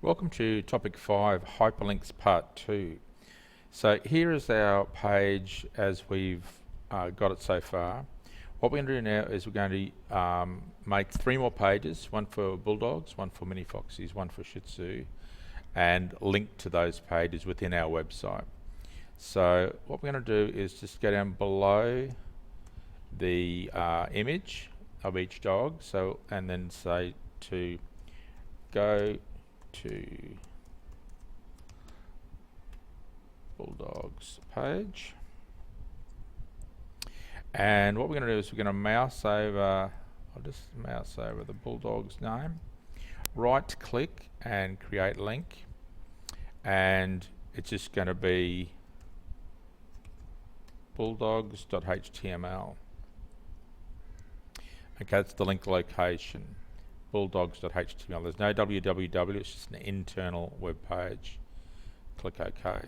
Welcome to topic 5, Hyperlinks part 2. So here is our page as we've got it so far. What we're going to do now is we're going to make 3 more pages, one for bulldogs, one for mini foxies, one for Shih Tzu, and link to those pages within our website. So what we're going to do is just go down below the image of each dog, and then say to go to Bulldogs page, and what we're going to do is we're going to mouse over, I'll just mouse over the Bulldog's name, right click and create link, and it's just going to be bulldogs.html. okay, that's the link location, bulldogs.html. There's no www, it's just an internal web page. Click OK.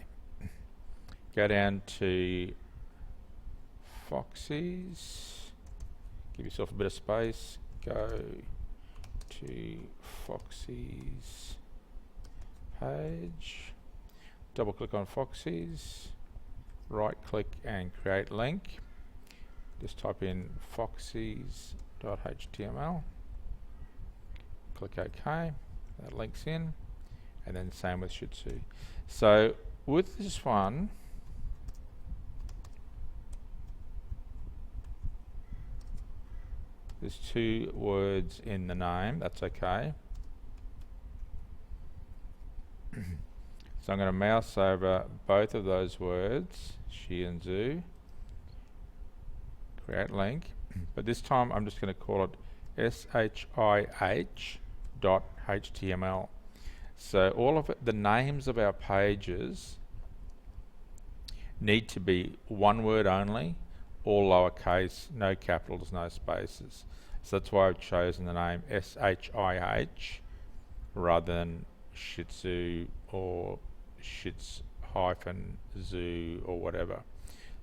Go down to Foxies, give yourself a bit of space, go to Foxies page, double click on Foxies, right click and create link, just type in foxies.html, click OK, that links in, and then same with Shih Tzu. So with this one, there's 2 words in the name, that's okay. So I'm going to mouse over both of those words, Shih and Tzu, create link, but this time I'm just going to call it shih.html. So all of the names of our pages need to be one word only, all lowercase, no capitals, no spaces. So that's why I've chosen the name SHIH rather than Shih Tzu or Shits-Zoo or whatever.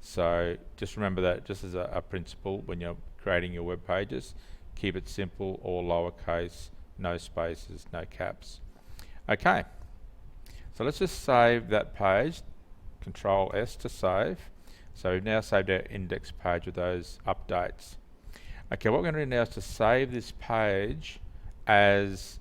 So just remember that just as a principle when you're creating your web pages, keep it simple, all lowercase, no spaces, no caps. Okay, so let's just save that page, Control S to save. So we've now saved our index page with those updates. Okay, what we're going to do now is to save this page as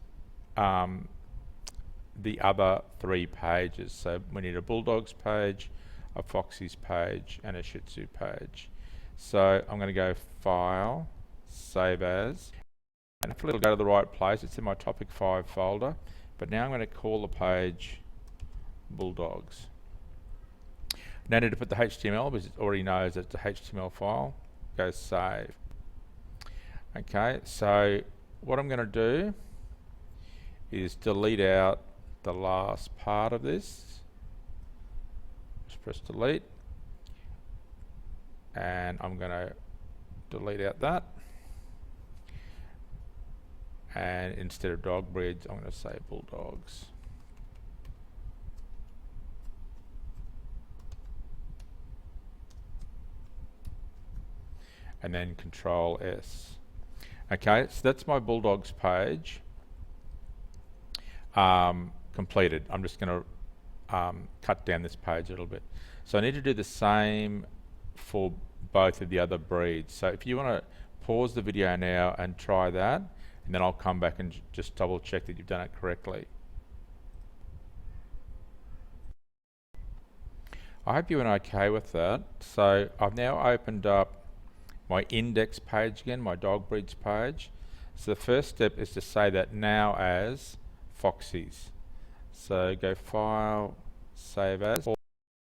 the other 3 pages. So we need a Bulldogs page, a Foxies page, and a Shih Tzu page. So I'm going to go File, Save As, and hopefully it'll go to the right place. It's in my topic 5 folder, but now I'm going to call the page Bulldogs. No need to put the HTML because it already knows it's a HTML file. Go Save. Okay, so what I'm going to do is delete out the last part of this. Just press delete, and I'm going to delete out that, and instead of dog breeds I'm going to say Bulldogs. And then Control S. Okay, so that's my Bulldogs page completed. I'm just going to cut down this page a little bit. So I need to do the same for both of the other breeds. So if you want to pause the video now and try that, and then I'll come back and just double check that you've done it correctly. I hope you went okay with that. So I've now opened up my index page again, my dog breeds page. So the first step is to say that now as Foxies. So go File, Save As, all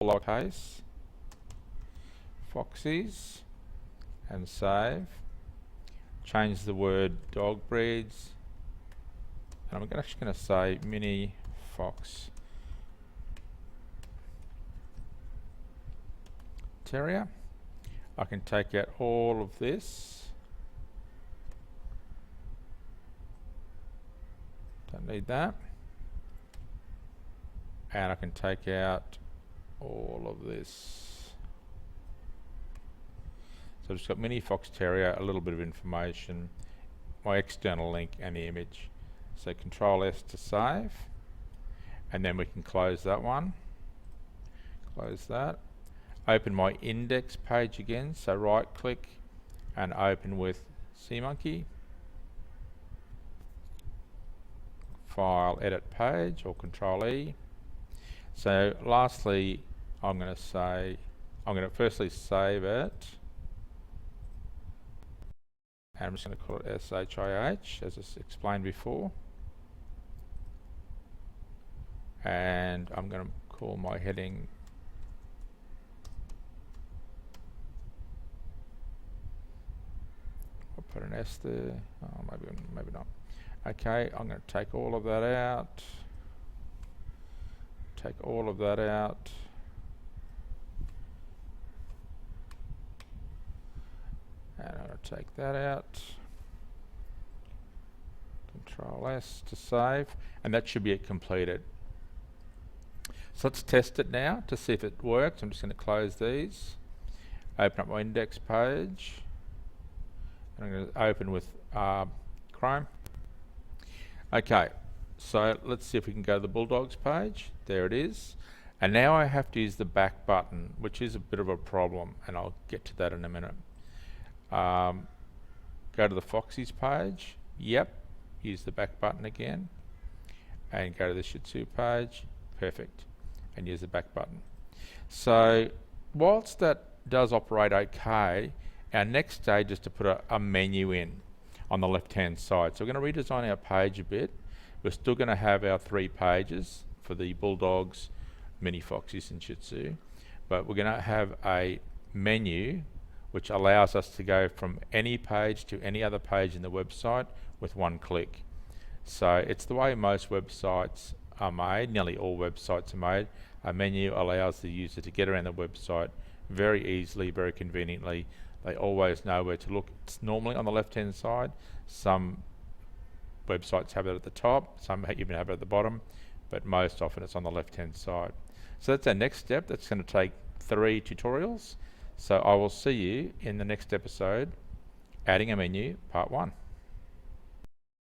lowercase, Foxies, and save. Change the word dog breeds, and I'm actually going to say mini fox terrier. I can take out all of this, don't need that, and I can take out all of this. So I've just got mini fox terrier, a little bit of information, my external link and the image. So Control S to save, and then we can close that one. Close that. Open my index page again, so right click and open with SeaMonkey. File, edit page, or Control E. So lastly, I'm going to firstly save it, and I'm just going to call it SHIH as I explained before, and I'm going to call my heading I'll put an S there. Oh, maybe not. Okay, I'm going to take all of that out. Take all of that out. And I'm going to take that out. Control S to save. And that should be it completed. So let's test it now to see if it works. I'm just going to close these. Open up my index page. And I'm going to open with Chrome. Okay, so let's see if we can go to the Bulldogs page. There it is. And now I have to use the back button, which is a bit of a problem, and I'll get to that in a minute. Go to the Foxy's page. Yep, use the back button again. And go to the Shih Tzu page. Perfect. And use the back button. So whilst that does operate okay, our next stage is to put a menu in on the left hand side. So we're going to redesign our page a bit. We're still going to have our 3 pages for the Bulldogs, Mini Foxies and Shih Tzu, but we're going to have a menu which allows us to go from any page to any other page in the website with one click. So it's the way most websites are made, nearly all websites are made. A menu allows the user to get around the website very easily, very conveniently. They always know where to look. It's normally on the left hand side. Some websites have it at the top, some even have it at the bottom, but most often it's on the left hand side. So that's our next step. That's going to take 3 tutorials. So I will see you in the next episode, adding a menu, part 1.